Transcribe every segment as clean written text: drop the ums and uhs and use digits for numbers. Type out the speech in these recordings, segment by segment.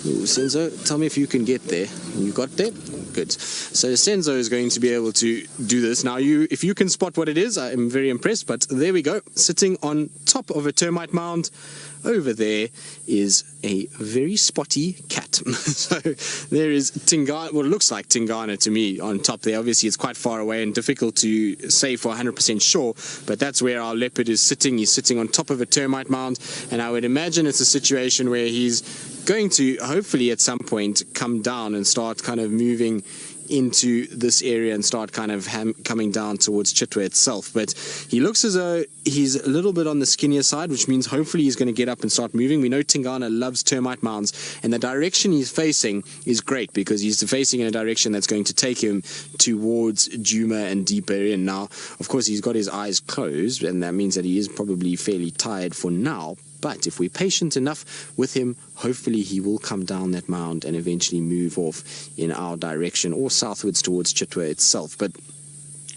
Ooh, Senzo, tell me if you can get there. You got there? Good. So Senzo is going to be able to do this. Now, if you can spot what it is, I am very impressed. But there we go, sitting on top of a termite mound. Over there is a very spotty cat. So there is Tingana, well, it looks like Tingana to me on top there. Obviously, it's quite far away and difficult to say for 100% sure, but that's where our leopard is sitting. He's sitting on top of a termite mound, and I would imagine it's a situation where he's going to hopefully at some point come down and start kind of moving into this area and start kind of coming down towards Chitwa itself. But he looks as though he's a little bit on the skinnier side, which means hopefully he's going to get up and start moving. We know Tingana loves termite mounds, and the direction he's facing is great because he's facing in a direction that's going to take him towards Djuma and deeper in. Now, of course, he's got his eyes closed, and that means that he is probably fairly tired for now. But if we're patient enough with him, hopefully he will come down that mound and eventually move off in our direction or southwards towards Chitwa itself. But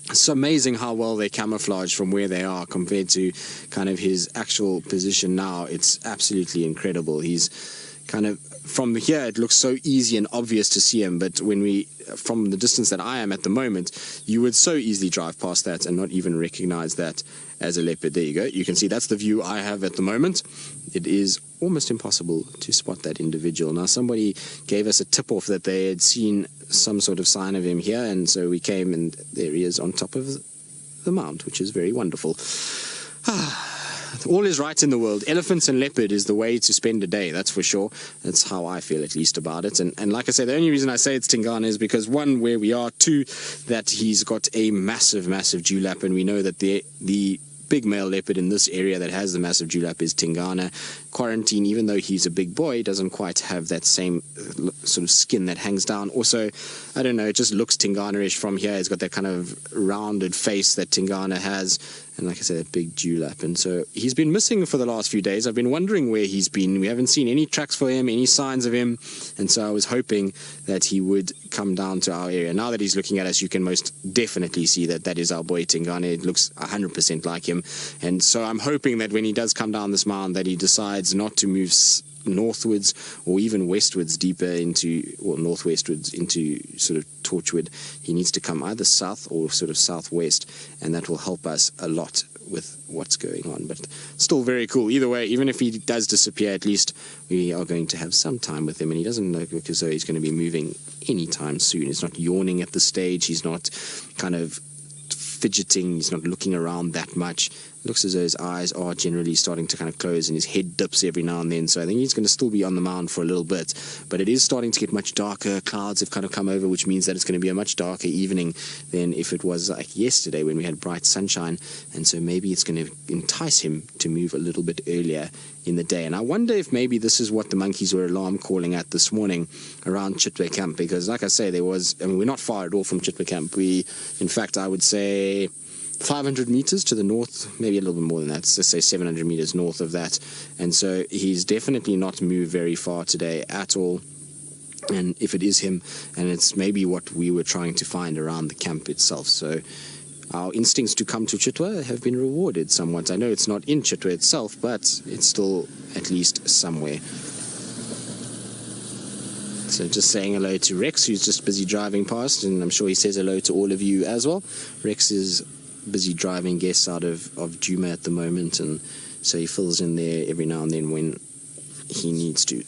it's amazing how well they camouflage from where they are compared to kind of his actual position now. It's absolutely incredible. He's kind of, from here, it looks so easy and obvious to see him, but from the distance that I am at the moment, you would so easily drive past that and not even recognize that as a leopard. There you go. You can see that's the view I have at the moment. It is almost impossible to spot that individual. Now, somebody gave us a tip-off that they had seen some sort of sign of him here, and so we came, and there he is on top of the mound, which is very wonderful. All is right in the world. Elephants and leopard is the way to spend a day, that's for sure. That's how I feel, at least, about it. And like I say, the only reason I say it's Tingana is because, one, where we are, two, that he's got a massive, massive dewlap, and we know that the big male leopard in this area that has the massive dewlap is Tingana. Quarantine, even though he's a big boy, doesn't quite have that same sort of skin that hangs down. Also, I don't know, it just looks Tingana-ish from here. It's got that kind of rounded face that Tingana has, and like I said, a big dewlap. And so he's been missing for the last few days. I've been wondering where he's been. We haven't seen any tracks for him, any signs of him, and so I was hoping that he would come down to our area. Now that he's looking at us, you can most definitely see that that is our boy Tingana. It looks 100% like him, and so I'm hoping that when he does come down this mound that he decides not to move northwards or even westwards deeper into, or northwestwards into sort of Torchwood. He needs to come either south or sort of southwest, and that will help us a lot with what's going on. But still very cool. Either way, even if he does disappear, at least we are going to have some time with him, and he doesn't look as though he's going to be moving anytime soon. He's not yawning at the stage. He's not kind of fidgeting. He's not looking around that much. Looks as though his eyes are generally starting to kind of close and his head dips every now and then. So I think he's going to still be on the mound for a little bit. But it is starting to get much darker. Clouds have kind of come over, which means that it's going to be a much darker evening than if it was like yesterday when we had bright sunshine. And so maybe it's going to entice him to move a little bit earlier in the day. And I wonder if maybe this is what the monkeys were alarm calling at this morning around Chitwa camp. Because like I say, we're not far at all from Chitwa camp. In fact, I would say 500 meters to the north, maybe a little bit more than that, let's say 700 meters north of that. And so he's definitely not moved very far today at all. And if it is him, and it's maybe what we were trying to find around the camp itself. So our instincts to come to Chitwa have been rewarded somewhat. I know it's not in Chitwa itself, but it's still at least somewhere. So just saying hello to Rex, who's just busy driving past, and I'm sure he says hello to all of you as well. Rex is busy driving guests out of Djuma at the moment, and so he fills in there every now and then when he needs to.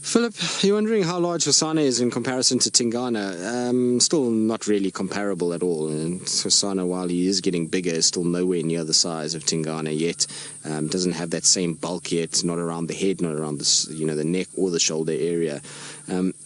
Philip, you're wondering how large Hosana is in comparison to Tingana. Still not really comparable at all. And Hosana, while he is getting bigger, is still nowhere near the size of Tingana yet. Doesn't have that same bulk yet, not around the head, not around the neck or the shoulder area.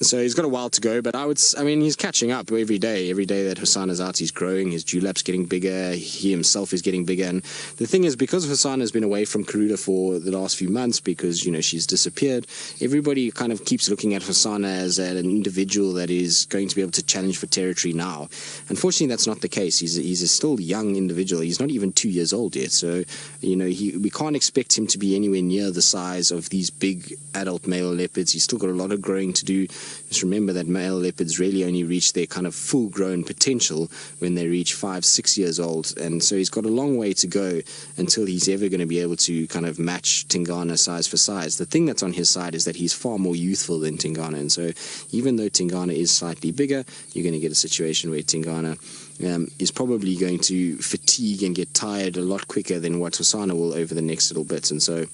So he's got a while to go, but he's catching up every day. Every day that Hosana's out, he's growing. His dewlap's getting bigger. He himself is getting bigger. And the thing is, because Hosana's been away from Karula for the last few months, because she's disappeared, everybody kind kind of keeps looking at Hosana as an individual that is going to be able to challenge for territory now. Unfortunately, that's not the case. He's a still young individual. He's not even 2 years old yet. So, we can't expect him to be anywhere near the size of these big adult male leopards. He's still got a lot of growing to do. Just remember that male leopards really only reach their kind of full-grown potential when they reach 5-6 years old. And so he's got a long way to go until he's ever going to be able to kind of match Tingana size for size. The thing that's on his side is that he's far more youthful than Tingana, and so even though Tingana is slightly bigger, you're going to get a situation where Tingana is probably going to fatigue and get tired a lot quicker than what Hosana will over the next little bit. And so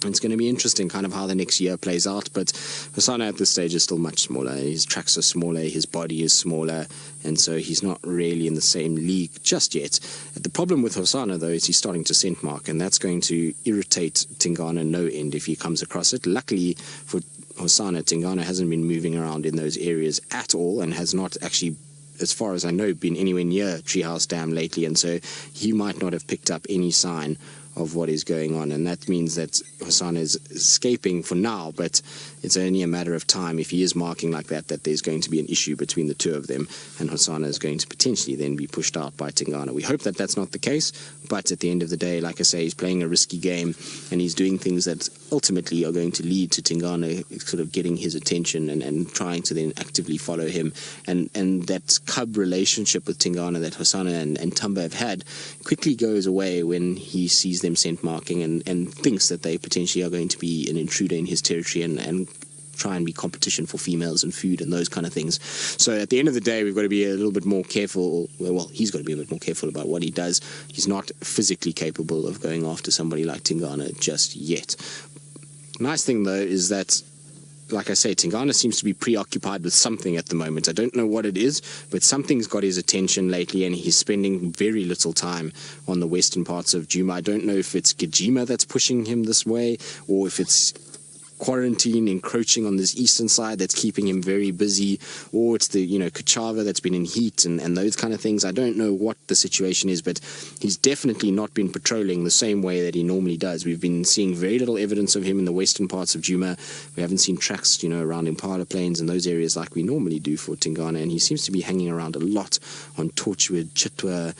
it's going to be interesting kind of how the next year plays out, but Hosana at this stage is still much smaller. His tracks are smaller, his body is smaller, and so he's not really in the same league just yet. The problem with Hosana, though, is he's starting to scent mark, and that's going to irritate Tingana no end if he comes across it. Luckily for Hosana, Tingana hasn't been moving around in those areas at all and has not actually, as far as I know, been anywhere near Treehouse Dam lately, and so he might not have picked up any sign of what is going on, and that means that Hosana is escaping for now, but it's only a matter of time if he is marking like that there's going to be an issue between the two of them, and Hosana is going to potentially then be pushed out by Tingana. We hope that that's not the case, but at the end of the day, like I say, he's playing a risky game, and he's doing things that ultimately are going to lead to Tingana sort of getting his attention and trying to then actively follow him, and that cub relationship with Tingana that Hosana and Tumba have had quickly goes away when he sees them scent marking and thinks that they potentially are going to be an intruder in his territory and try and be competition for females and food and those kind of things. So at the end of the day, we've got to be a little bit more careful. Well, he's got to be a bit more careful about what he does. He's not physically capable of going after somebody like Tingana just yet. Nice thing, though, is that, like I say, Tingana seems to be preoccupied with something at the moment. I don't know what it is, but something's got his attention lately, and he's spending very little time on the western parts of Djuma. I don't know if it's Djuma that's pushing him this way, or if it's quarantine encroaching on this eastern side that's keeping him very busy, or it's the Kuchava that's been in heat and those kind of things. I don't know what the situation is, but he's definitely not been patrolling the same way that he normally does. We've been seeing very little evidence of him in the western parts of Djuma. We haven't seen tracks around Impala Plains and those areas like we normally do for Tingana, and he seems to be hanging around a lot on Torchwood, Chitwa,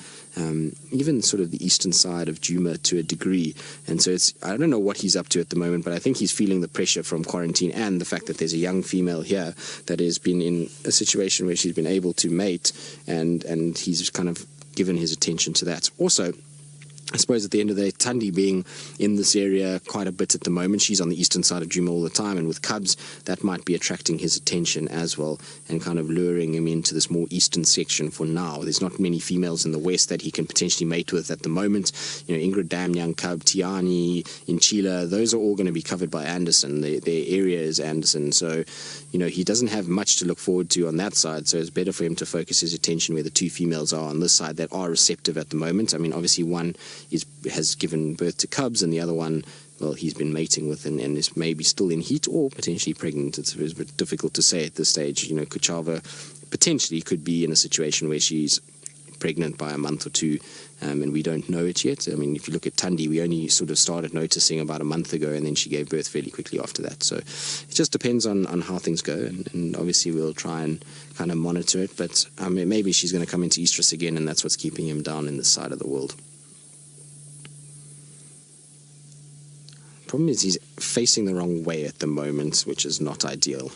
even sort of the eastern side of Djuma to a degree. And so I don't know what he's up to at the moment, but I think he's feeling the pressure from quarantine and the fact that there's a young female here that has been in a situation where she's been able to mate, and he's kind of given his attention to that. Also, I suppose at the end of the day, Tundi being in this area quite a bit at the moment, she's on the eastern side of Djuma all the time, and with cubs, that might be attracting his attention as well and kind of luring him into this more eastern section for now. There's not many females in the west that he can potentially mate with at the moment. Ingrid Dam, young cub, Tiani, Inchila, those are all going to be covered by Anderson. Their area is Anderson, so he doesn't have much to look forward to on that side, so it's better for him to focus his attention where the two females are on this side that are receptive at the moment. I mean, obviously one has given birth to cubs, and the other one, well, he's been mating with and is maybe still in heat or potentially pregnant. It's a bit difficult to say at this stage. Kuchava potentially could be in a situation where she's pregnant by a month or two, and we don't know it yet. I mean, if you look at Tundi, we only sort of started noticing about a month ago, and then she gave birth fairly quickly after that. So it just depends on how things go, and obviously we'll try and kind of monitor it, but maybe she's going to come into estrus again, and that's what's keeping him down in this side of the world. Problem is he's facing the wrong way at the moment, which is not ideal.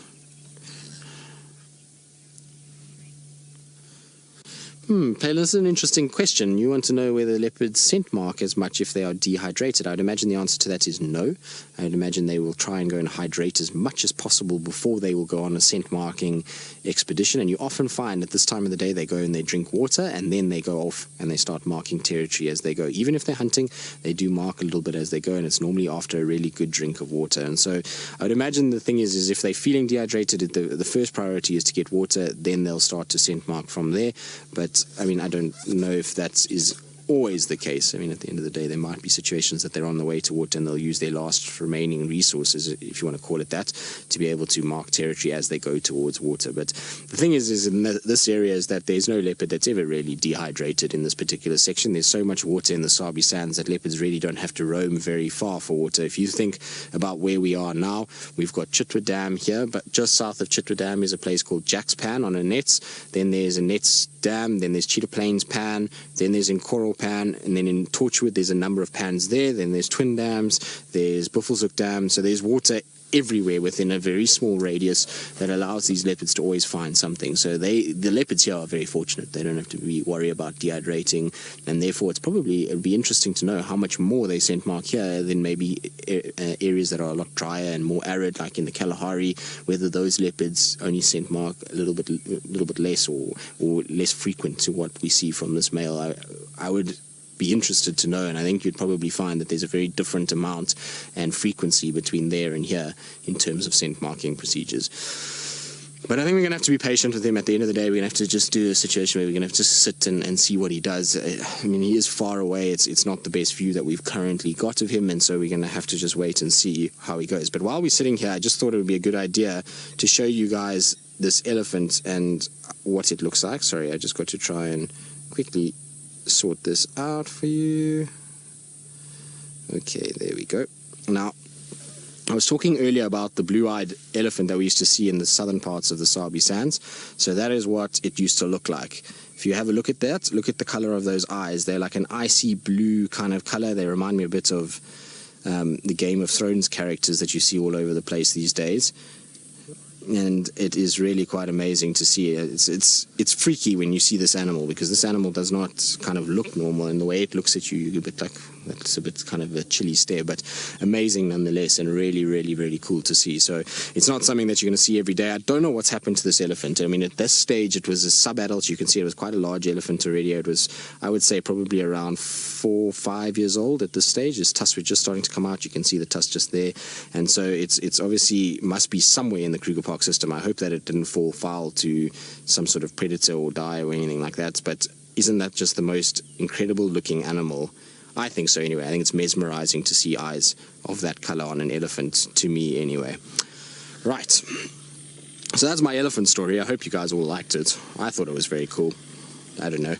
Palin, this is an interesting question. You want to know whether leopards scent mark as much if they are dehydrated. I'd imagine the answer to that is no. I'd imagine they will try and go and hydrate as much as possible before they will go on a scent marking expedition. And you often find at this time of the day they go and they drink water, and then they go off and they start marking territory as they go. Even if they're hunting, they do mark a little bit as they go, and it's normally after a really good drink of water. And so I would imagine the thing is if they're feeling dehydrated, the first priority is to get water, then they'll start to scent mark from there. But I mean, I don't know if that is always the case. I mean, at the end of the day, there might be situations that they're on the way to water and they'll use their last remaining resources, if you want to call it that, to be able to mark territory as they go towards water. But the thing is in this area is that there's no leopard that's ever really dehydrated in this particular section. There's so much water in the Sabi Sands that leopards really don't have to roam very far for water. If you think about where we are now, we've got Chitwa Dam here, but just south of Chitwa Dam is a place called Jack's Pan on a nets. Then there's a Nets Dam, then there's Cheetah Plains Pan, then there's in Coral Pan, and then in Torchwood there's a number of pans there. Then there's Twin Dams, there's Buffelshoek Dam. So there's water everywhere within a very small radius that allows these leopards to always find something. So the leopards here are very fortunate. They don't have to worry about dehydrating, and therefore it'd be interesting to know how much more they scent mark here than maybe areas that are a lot drier and more arid, like in the Kalahari, whether those leopards only scent mark a little bit less or less frequent to what we see from this male. I would be interested to know, and I think you'd probably find that there's a very different amount and frequency between there and here in terms of scent marking procedures. But I think we're going to have to be patient with him. At the end of the day, we're going to have to just do a situation where we're going to have to sit and see what he does. I mean, he is far away. It's not the best view that we've currently got of him, and so we're going to have to just wait and see how he goes. But while we're sitting here, I just thought it would be a good idea to show you guys this elephant and what it looks like. Sorry, I just got to try and quickly sort this out for you. Okay, there we go. Now, I was talking earlier about the blue-eyed elephant that we used to see in the southern parts of the Sabi Sands. So that is what it used to look like. If you have a look at that, look at the color of those eyes. They're like an icy blue kind of color. They remind me a bit of the Game of Thrones characters that you see all over the place these days. And it is really quite amazing to see. It's freaky when you see this animal, because this animal does not kind of look normal, and the way it looks at you, you're a bit like, that's a bit kind of a chilly stare, but amazing nonetheless, and really, really, really cool to see. So it's not something that you're going to see every day. I don't know what's happened to this elephant. I mean, at this stage, it was a sub-adult. You can see it was quite a large elephant already. It was, I would say, probably around 4 or 5 years old at this stage. Its tusks were just starting to come out. You can see the tusk just there. And so it's obviously must be somewhere in the Kruger Park system. I hope that it didn't fall foul to some sort of predator or die or anything like that. But isn't that just the most incredible looking animal? I think so anyway. I think it's mesmerizing to see eyes of that color on an elephant, to me anyway. Right. So that's my elephant story. I hope you guys all liked it. I thought it was very cool. I don't know.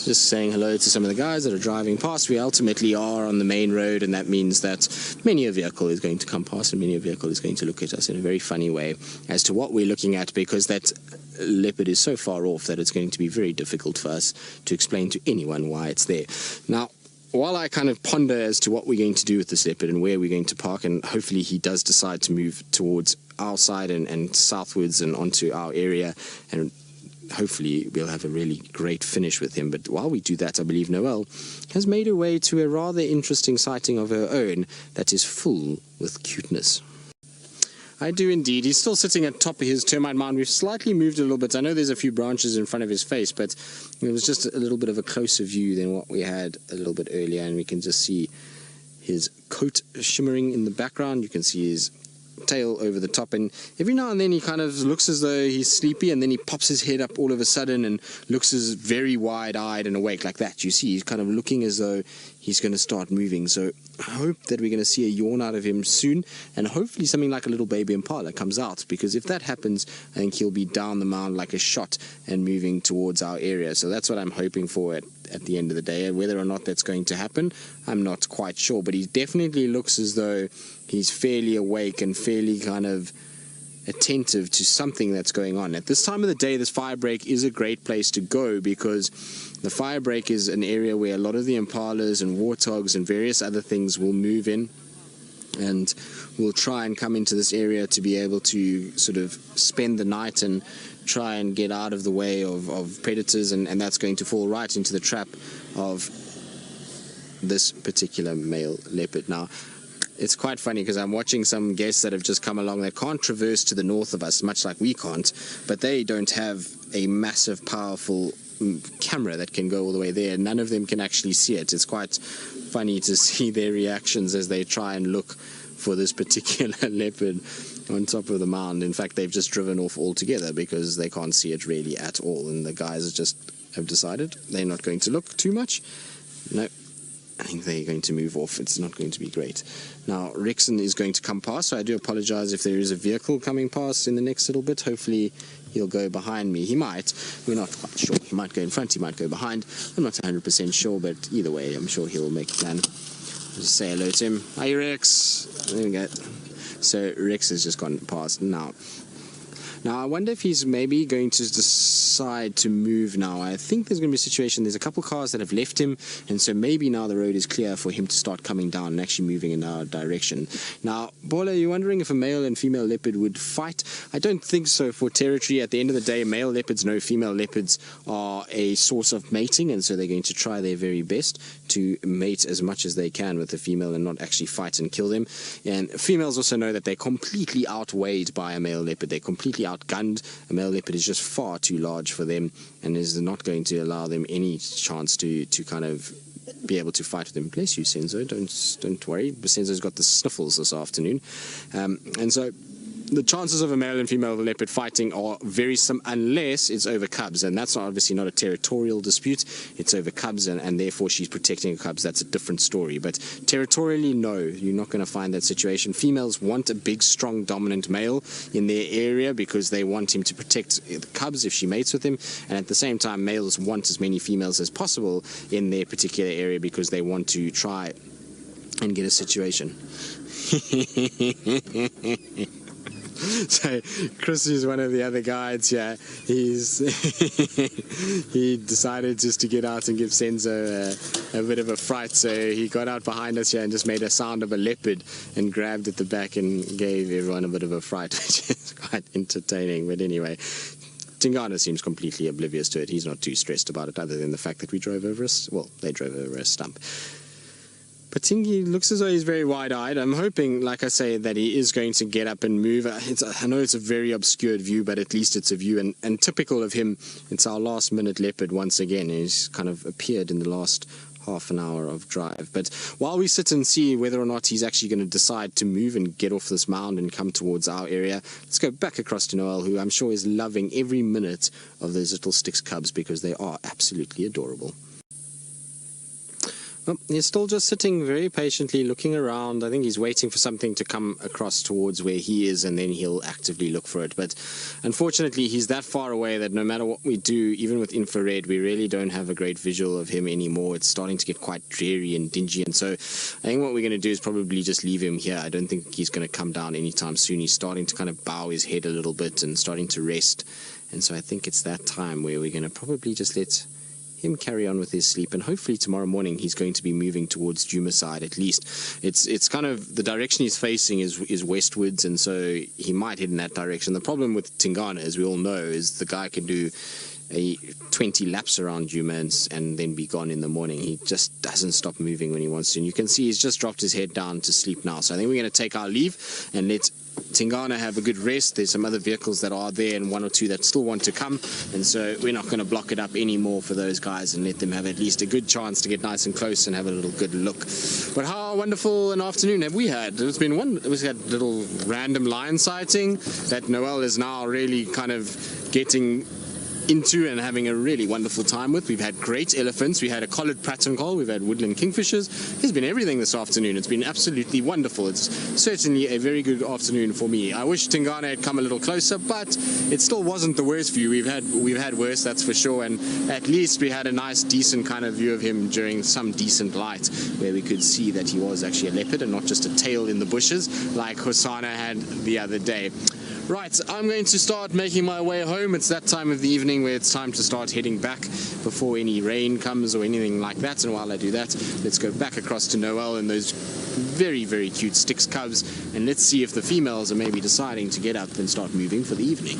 Just saying hello to some of the guys that are driving past. We ultimately are on the main road, and that means that many a vehicle is going to come past and many a vehicle is going to look at us in a very funny way as to what we're looking at, because that leopard is so far off that it's going to be very difficult for us to explain to anyone why it's there. Now, while I kind of ponder as to what we're going to do with this leopard and where we're going to park, and hopefully he does decide to move towards our side and southwards and onto our area, and hopefully we'll have a really great finish with him. But while we do that, I believe Noelle has made her way to a rather interesting sighting of her own that is full with cuteness. I do indeed. He's still sitting at top of his termite mound. We've slightly moved a little bit. I know there's a few branches in front of his face, but it was just a little bit of a closer view than what we had a little bit earlier, and we can just see his coat shimmering in the background. You can see his tail over the top, and every now and then he kind of looks as though he's sleepy, and then he pops his head up all of a sudden and looks as very wide-eyed and awake like that. You see, he's kind of looking as though he's going to start moving. So I hope that we're going to see a yawn out of him soon, and hopefully something like a little baby impala comes out, because if that happens, I think he'll be down the mound like a shot and moving towards our area. So that's what I'm hoping for at the end of the day. Whether or not that's going to happen, I'm not quite sure, but he definitely looks as though he's fairly awake and fairly kind of attentive to something that's going on. At this time of the day, this fire break is a great place to go, because the fire break is an area where a lot of the impalas and warthogs and various other things will move in, and will try and come into this area to be able to sort of spend the night and try and get out of the way of predators, and that's going to fall right into the trap of this particular male leopard. Now, it's quite funny because I'm watching some guests that have just come along that can't traverse to the north of us, much like we can't, but they don't have a massive, powerful camera that can go all the way there. None of them can actually see it. It's quite funny to see their reactions as they try and look for this particular leopard on top of the mound. In fact, they've just driven off altogether because they can't see it really at all, and the guys are just have decided they're not going to look too much. No, I think they're going to move off. It's not going to be great. Now, Rexon is going to come past, so I do apologize if there is a vehicle coming past in the next little bit. Hopefully, he'll go behind me. He might. We're not quite sure. He might go in front. He might go behind. I'm not 100% sure, but either way, I'm sure he'll make a plan. Just say hello to him. Hi, Rex. There we go. So, Rex has just gone past now. Now, I wonder if he's maybe going to decide to move now. I think there's going to be a situation. There's a couple cars that have left him, and so maybe now the road is clear for him to start coming down and actually moving in our direction. Now, Bola, you're wondering if a male and female leopard would fight? I don't think so for territory. At the end of the day, male leopards know female leopards are a source of mating, and so they're going to try their very best to mate as much as they can with the female and not actually fight and kill them. And females also know that they're completely outweighed by a male leopard. They're completely outgunned. A male leopard is just far too large for them and is not going to allow them any chance to kind of be able to fight with them. Bless you, Senzo. Don't worry. Senzo's got the sniffles this afternoon. And so the chances of a male and female leopard fighting are very unless it's over cubs, and that's obviously not a territorial dispute. It's over cubs, and therefore she's protecting her cubs. That's a different story. But territorially, no, you're not going to find that situation. Females want a big, strong, dominant male in their area because they want him to protect the cubs if she mates with him, and at the same time, males want as many females as possible in their particular area because they want to try and get a situation. So Chris is one of the other guides here. He decided just to get out and give Senzo a bit of a fright. So he got out behind us here and just made a sound of a leopard and grabbed at the back and gave everyone a bit of a fright, which is quite entertaining. But anyway, Tingana seems completely oblivious to it. He's not too stressed about it, other than the fact that we drove over they drove over a stump. But Tingy looks as though he's very wide-eyed. I'm hoping, like I say, that he is going to get up and move. I know it's a very obscured view, but at least it's a view. And typical of him, it's our last-minute leopard once again. He's kind of appeared in the last half an hour of drive. But while we sit and see whether or not he's actually going to decide to move and get off this mound and come towards our area, let's go back across to Noel, who I'm sure is loving every minute of those little Styx cubs because they are absolutely adorable. Well, he's still just sitting very patiently, looking around. I think he's waiting for something to come across towards where he is, and then he'll actively look for it. But unfortunately, he's that far away that no matter what we do, even with infrared, we really don't have a great visual of him anymore. It's starting to get quite dreary and dingy, and so I think what we're going to do is probably just leave him here. I don't think he's going to come down anytime soon. He's starting to kind of bow his head a little bit and starting to rest, and so I think it's that time where we're going to probably just let him carry on with his sleep, and hopefully tomorrow morning he's going to be moving towards Djuma side at least. It's kind of the direction he's facing is westwards, and so he might head in that direction. The problem with Tingana, as we all know, is the guy can do 20 laps around Djuma and then be gone in the morning. He just doesn't stop moving when he wants to, and you can see he's just dropped his head down to sleep now. So I think we're going to take our leave and let Tingana have a good rest. There's some other vehicles that are there and one or two that still want to come, and so we're not going to block it up anymore for those guys and let them have at least a good chance to get nice and close and have a little good look. But how wonderful an afternoon have we had? We've had a little random lion sighting that Noel is now really kind of getting into and having a really wonderful time with. We've had great elephants, we had a collared pratincoll, we've had woodland kingfishers. There's been everything this afternoon. It's been absolutely wonderful. It's certainly a very good afternoon for me. I wish Tingana had come a little closer, but it still wasn't the worst view. We've had worse, that's for sure, and at least we had a nice decent kind of view of him during some decent light where we could see that he was actually a leopard and not just a tail in the bushes like Hosanna had the other day. Right, I'm going to start making my way home. It's that time of the evening where it's time to start heading back before any rain comes or anything like that. And while I do that, let's go back across to Noel and those very, very cute Styx cubs, and let's see if the females are maybe deciding to get up and start moving for the evening.